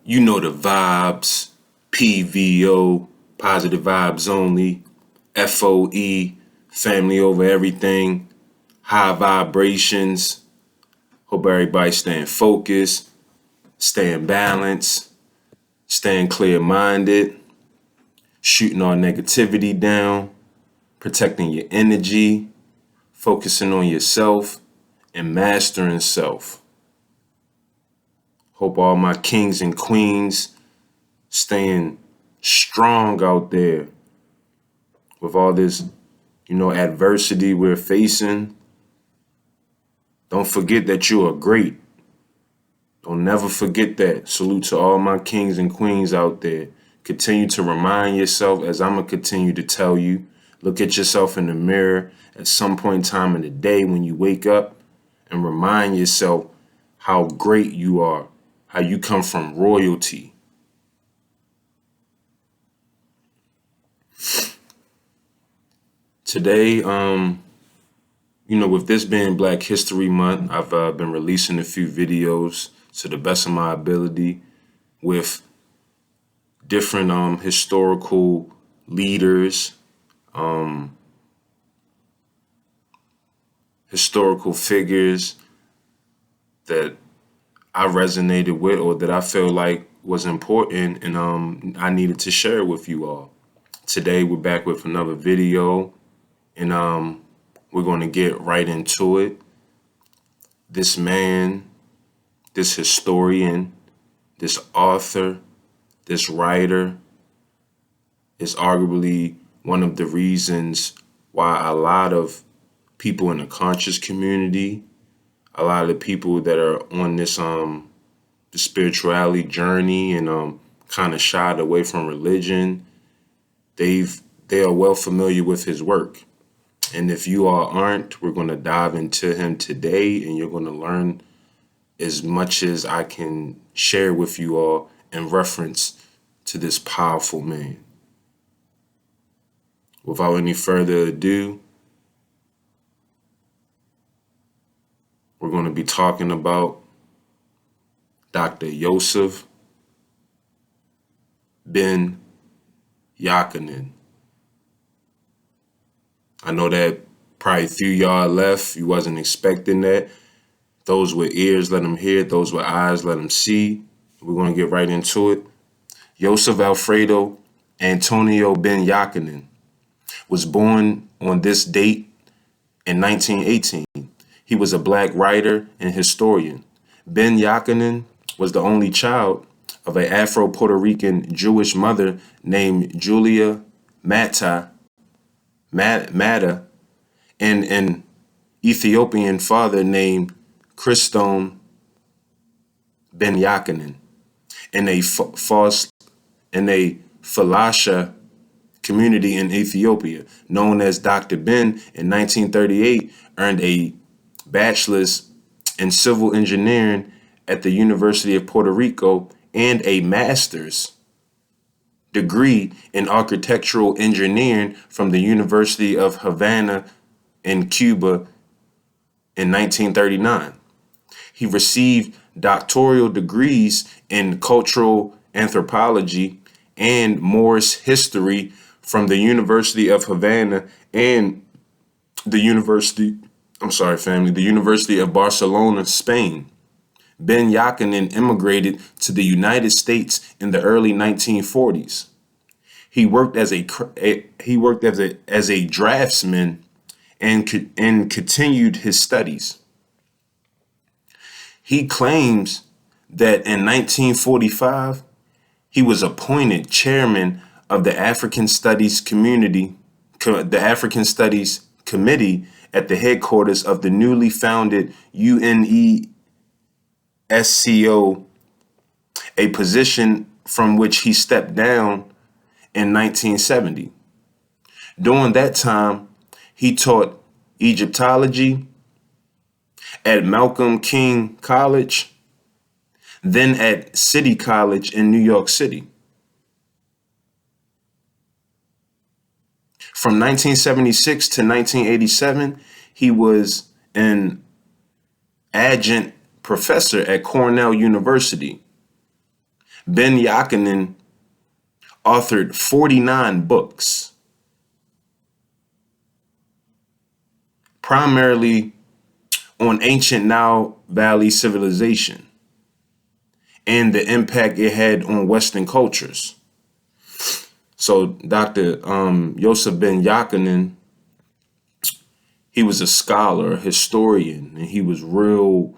You know the vibes, PVO, positive vibes only, FOE, family over everything, high vibrations. Hope everybody's staying focused, staying balanced, staying clear-minded, shooting all negativity down, protecting your energy, focusing on yourself, and mastering self. Hope all my kings and queens staying strong out there with all this, adversity we're facing. Don't forget that you are great. Don't never forget that. Salute to all my kings and queens out there. Continue to remind yourself, as I'm going to continue to tell you, look at yourself in the mirror at some point in time in the day when you wake up and remind yourself how great you are, how you come from royalty. Today, with this being Black History Month, I've been releasing a few videos to the best of my ability with different historical leaders, historical figures that I resonated with or that I feel like was important, and I needed to share it with you all. Today, we're back with another video, and we're going to get right into it. This man, this historian, this author, this writer is arguably one of the reasons why a lot of people in the conscious community, a lot of the people that are on this the spirituality journey and kind of shied away from religion, they are well familiar with his work. And if you all aren't, we're going to dive into him today, and you're going to learn as much as I can share with you all in reference to this powerful man. Without any further ado, we're going to be talking about Dr. Yosef Ben-Jochannan. I know that probably a few y'all left. You wasn't expecting that. Those with ears, let them hear. Those with eyes, let them see. We're going to get right into it. Yosef Alfredo Antonio Ben-Jochannan was born on this date in 1918. He was a Black writer and historian. Ben-Jochannan was the only child of an Afro-Puerto Rican Jewish mother named Julia Mata and an Ethiopian father named Christone Ben-Jochannan in a Falasha community in Ethiopia. Known as Dr. Ben, in 1938 earned a bachelor's in civil engineering at the University of Puerto Rico and a master's degree in architectural engineering from the University of Havana in Cuba in 1939. He received doctoral degrees in cultural anthropology and Moorish history from the University of Havana and the University of Barcelona, Spain. Ben-Jochannan immigrated to the United States in the early 1940s. He worked as a draftsman and continued his studies. He claims that in 1945 he was appointed chairman of the African Studies Committee at the headquarters of the newly founded UNESCO, a position from which he stepped down in 1970. During that time, he taught Egyptology at Malcolm King College, then at City College in New York City. From 1976 to 1987, he was an adjunct professor at Cornell University. Ben-Jochannan authored 49 books, primarily on ancient Nile Valley civilization and the impact it had on Western cultures. So Dr. Yosef Ben-Jochannan, he was a scholar, a historian, and he was real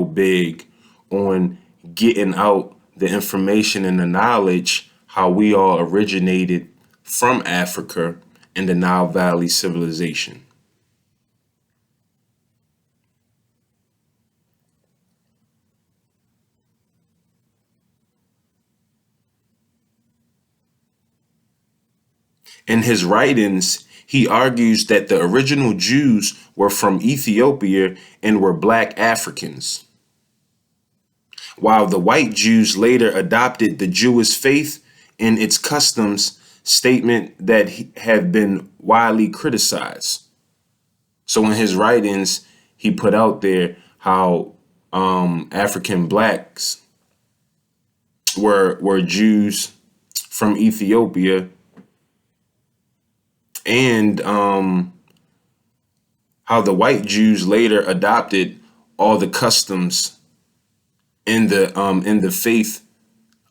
big on getting out the information and the knowledge how we all originated from Africa and the Nile Valley civilization. In his writings, he argues that the original Jews were from Ethiopia and were black Africans, while the white Jews later adopted the Jewish faith and its customs, statement that have been widely criticized. So in his writings, he put out there how African blacks were Jews from Ethiopia, and how the white Jews later adopted all the customs in the faith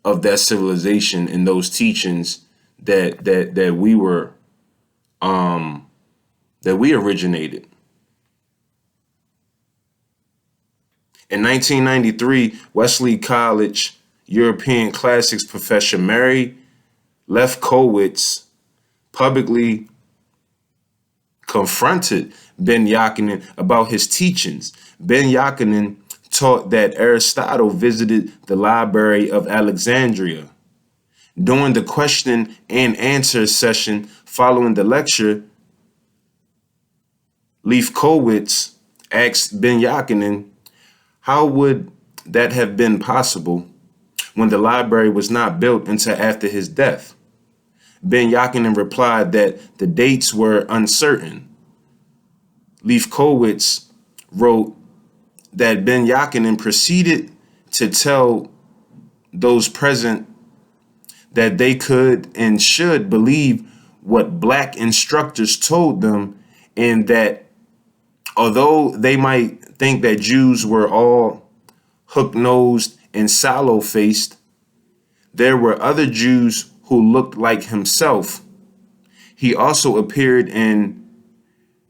of that civilization and those teachings that we were that we originated. In 1993, Wesley College European Classics professor Mary Lefkowitz publicly confronted Ben-Jochannan about his teachings. Ben-Jochannan taught that Aristotle visited the Library of Alexandria. During the question and answer session following the lecture, Lefkowitz asked Ben-Jochannan, how would that have been possible when the library was not built until after his death? Ben-Jochannan replied that the dates were uncertain. Lefkowitz wrote that Ben-Jochannan proceeded to tell those present that they could and should believe what black instructors told them, and that although they might think that Jews were all hook-nosed and sallow-faced, there were other Jews who looked like himself. He also appeared in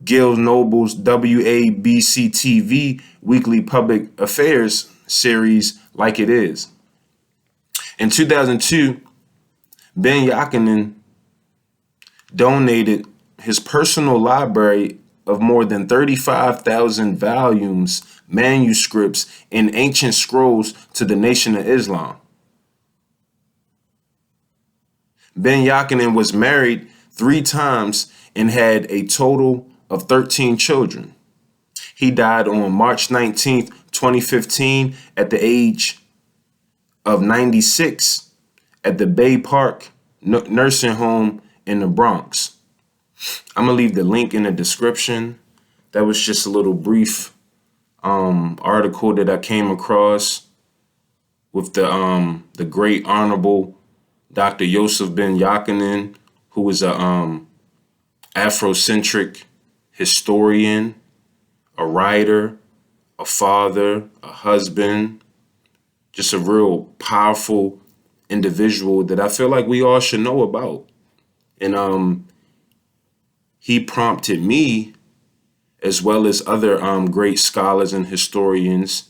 Gil Noble's WABC-TV weekly public affairs series, Like It Is. In 2002, Ben-Jochannan donated his personal library of more than 35,000 volumes, manuscripts, and ancient scrolls to the Nation of Islam. Ben-Jochannan was married 3 times and had a total of 13 children. He died on March 19th, 2015 at the age of 96 at the Bay Park Nursing Home in the Bronx. I'm going to leave the link in the description. That was just a little brief article that I came across with the great honorable Dr. Yosef Ben-Jochannan, who was a Afrocentric historian, a writer, a father, a husband, just a real powerful individual that I feel like we all should know about. And he prompted me, as well as other great scholars and historians,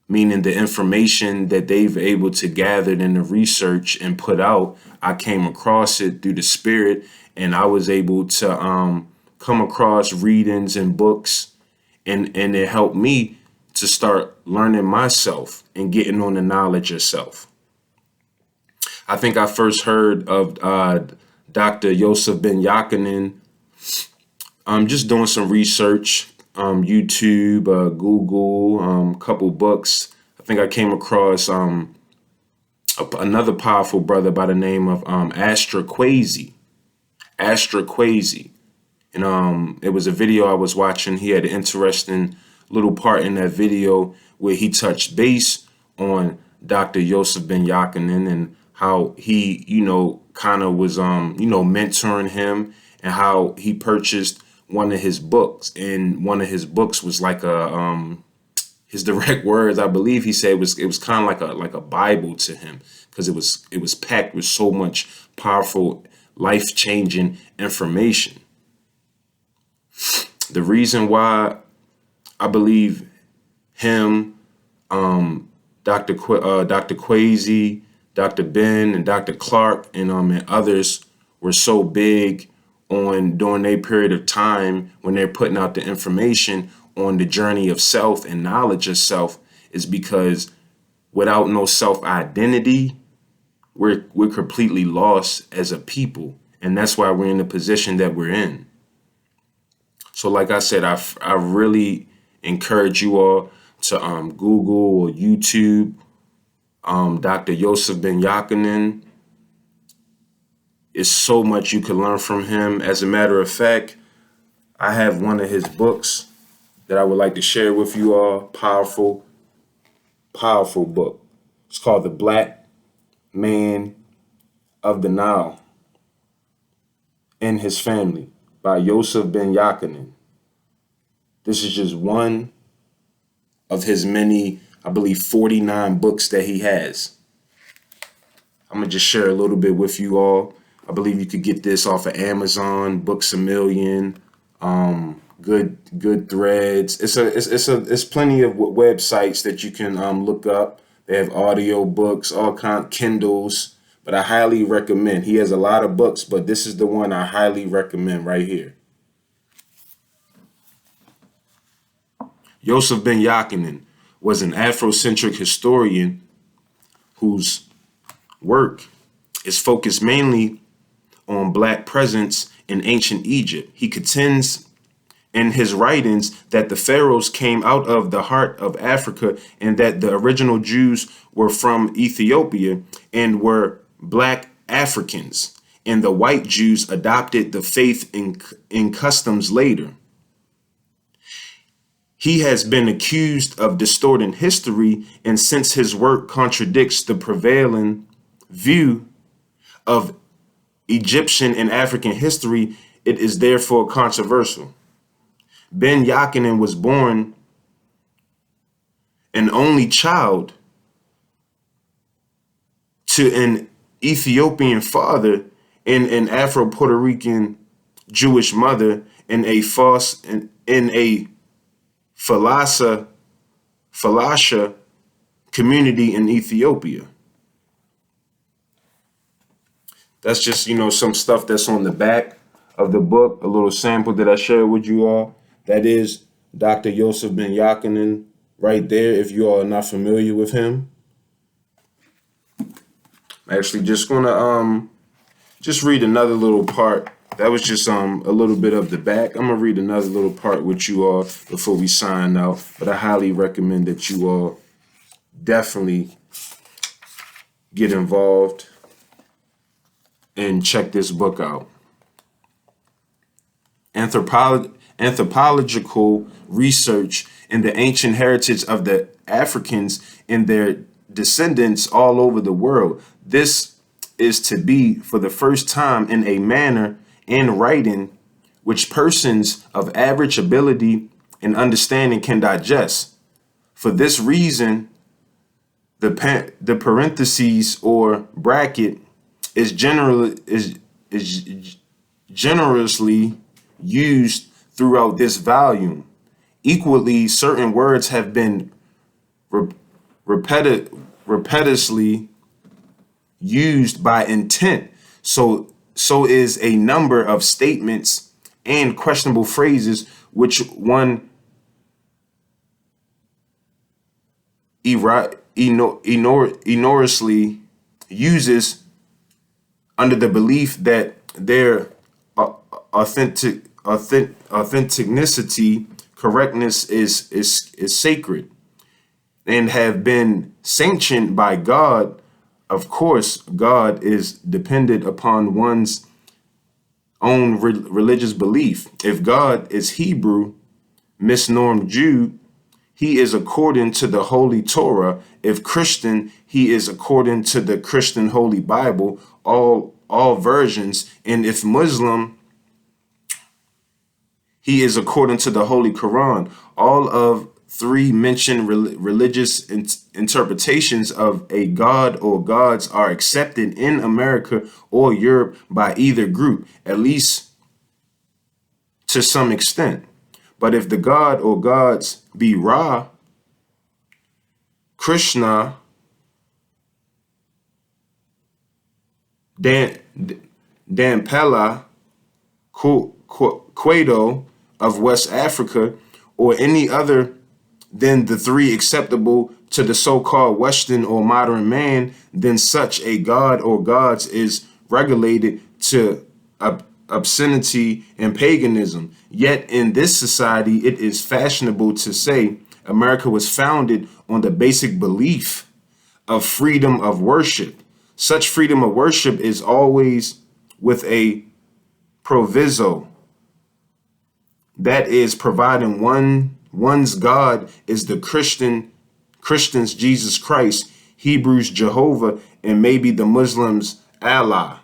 meaning the information that they've able to gather in the research and put out. I came across it through the spirit, and I was able to come across readings and books, and it helped me to start learning myself and getting on the knowledge yourself. I think I first heard of Dr. Yosef Ben-Jochannan just doing some research, YouTube, Google, a couple books. I think I came across another powerful brother by the name of Astra Kwesi. And it was a video I was watching. He had an interesting little part in that video where he touched base on Dr. Yosef Ben-Jochannan and how he, kind of was, mentoring him, and how he purchased one of his books. And one of his books was like his direct words, I believe he said, it was kind of like a Bible to him, because it was packed with so much powerful, life-changing information. The reason why I believe him, Dr. Kwesi, Dr. Ben, and Dr. Clark, and others were so big on during their period of time when they're putting out the information on the journey of self and knowledge of self, is because without no self identity, we're completely lost as a people, and that's why we're in the position that we're in. So, like I said, I really encourage you all to Google or YouTube Dr. Yosef Ben-Jochannan. It's so much you can learn from him. As a matter of fact, I have one of his books that I would like to share with you all. Powerful, powerful book. It's called The Black Man of the Nile and His Family by Yosef Ben-Jochannan. This is just one of his many, I believe, 49 books that he has. I'm going to just share a little bit with you all. I believe you could get this off of Amazon, Books A Million, Good Threads. It's plenty of websites that you can look up. They have audio books, all kind Kindles, but I highly recommend. He has a lot of books, but this is the one I highly recommend right here. Yosef Ben-Jochannan was an Afrocentric historian whose work is focused mainly on Black presence in ancient Egypt. He contends in his writings that the pharaohs came out of the heart of Africa, and that the original Jews were from Ethiopia and were Black Africans, and the white Jews adopted the faith and customs later. He has been accused of distorting history, and since his work contradicts the prevailing view of Egyptian and African history, it is therefore controversial. Ben-Jochannan was born an only child to an Ethiopian father and an Afro-Puerto Rican Jewish mother in a Falasha community in Ethiopia. That's just, some stuff that's on the back of the book, a little sample that I shared with you all. That is Dr. Yosef Ben-Jochannan right there, if you all are not familiar with him. I'm actually just going to just read another little part. That was just a little bit of the back. I'm going to read another little part with you all before we sign out. But I highly recommend that you all definitely get involved and check this book out. Anthropological research in the ancient heritage of the Africans and their descendants all over the world. This is to be for the first time in a manner in writing which persons of average ability and understanding can digest. For this reason, the parentheses or bracket is generously used throughout this volume. Equally, certain words have been repetitively used by intent. So is a number of statements and questionable phrases which one enormously uses under the belief that their authenticity, correctness is sacred and have been sanctioned by God. Of course, God is dependent upon one's own religious belief. If God is Hebrew, misnormed Jew, he is according to the Holy Torah. If Christian, he is according to the Christian Holy Bible, all versions. And if Muslim, he is according to the Holy Quran. All of three mentioned religious interpretations of a god or gods are accepted in America or Europe by either group, at least to some extent. But if the god or gods be Ra, Krishna, Dampela, Quado of West Africa, or any other than the three acceptable to the so-called Western or modern man, then such a god or gods is regulated to obscenity and paganism. Yet in this society, it is fashionable to say America was founded on the basic belief of freedom of worship. Such freedom of worship is always with a proviso, that is, providing one's God is the Christians Jesus Christ, Hebrews Jehovah, and maybe the Muslims Allah.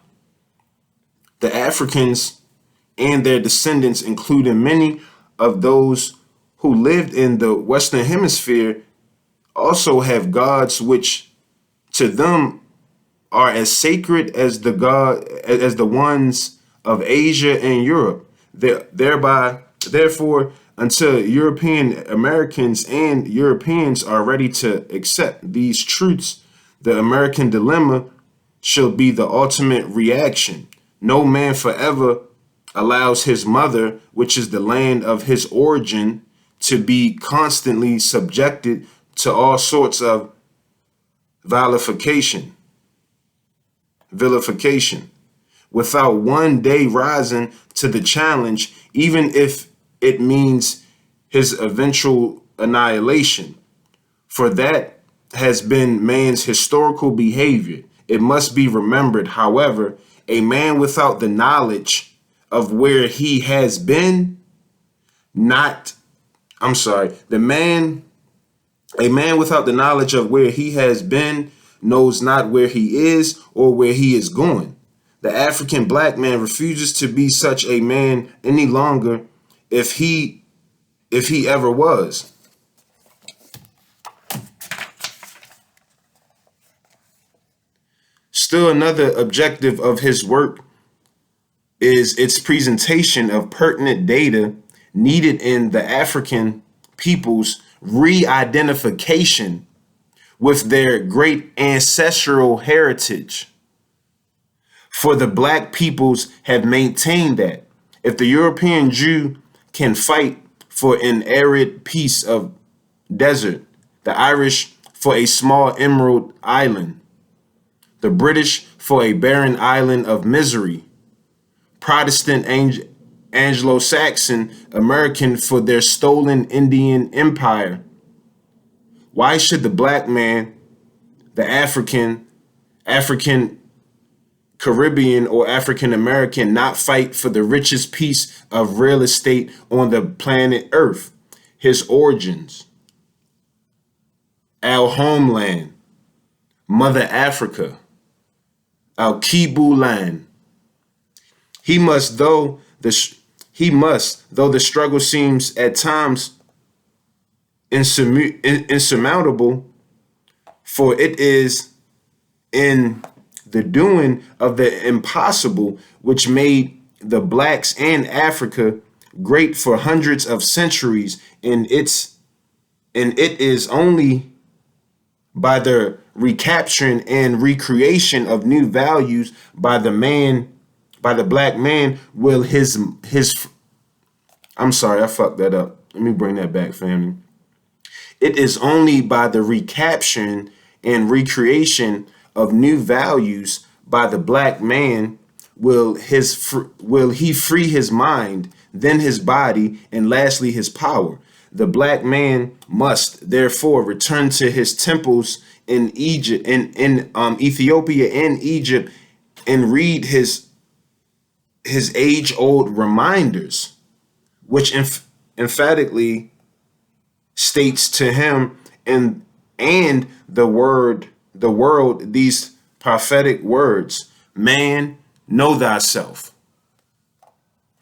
The Africans and their descendants, including many of those who lived in the Western Hemisphere, also have gods which to them are as sacred as the ones of Asia and Europe. Therefore, until European Americans and Europeans are ready to accept these truths, the American dilemma shall be the ultimate reaction. No man forever allows his mother, which is the land of his origin, to be constantly subjected to all sorts of vilification, without one day rising to the challenge, even if it means his eventual annihilation. For that has been man's historical behavior. It must be remembered, however, a man without the knowledge of where he has been, a man without the knowledge of where he has been knows not where he is or where he is going. The African black man refuses to be such a man any longer, if he ever was. Still another objective of his work is its presentation of pertinent data needed in the African people's re-identification with their great ancestral heritage. For the black peoples have maintained that if the European Jew can fight for an arid piece of desert, the Irish for a small emerald island, the British for a barren island of misery, Protestant Anglo-Saxon American for their stolen Indian empire, why should the black man, the African Caribbean or African American not fight for the richest piece of real estate on the planet Earth, his origins, our homeland, Mother Africa, our Kibu land? He must, though the struggle seems at times insurmountable, for it is in the doing of the impossible which made the blacks and Africa great for hundreds of centuries, and it is only by the recapturing and recreation of new values by the black man will his I'm sorry, I fucked that up. Let me bring that back, family. It is only by the recapturing and recreation of new values by the black man will he free his mind, then his body, and lastly his power. The black man must therefore return to his temples in Egypt, in Ethiopia and Egypt, and read his age-old reminders, which emphatically states to him and the world these prophetic words: man, know thyself.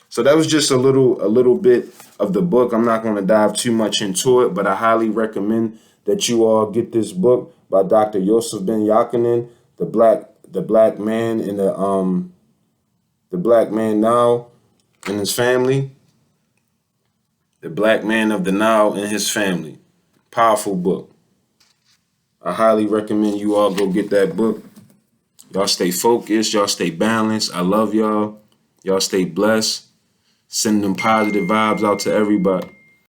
So that was just a little bit of the book. I'm not going to dive too much into it, but I highly recommend that you all get this book by Dr. Yosef Ben-Jochannan, the black man in the black man now and his family, the black man of the Nile and his family. Powerful book. I highly recommend you all go get that book. Y'all stay focused. Y'all stay balanced. I love y'all. Y'all stay blessed. Send them positive vibes out to everybody.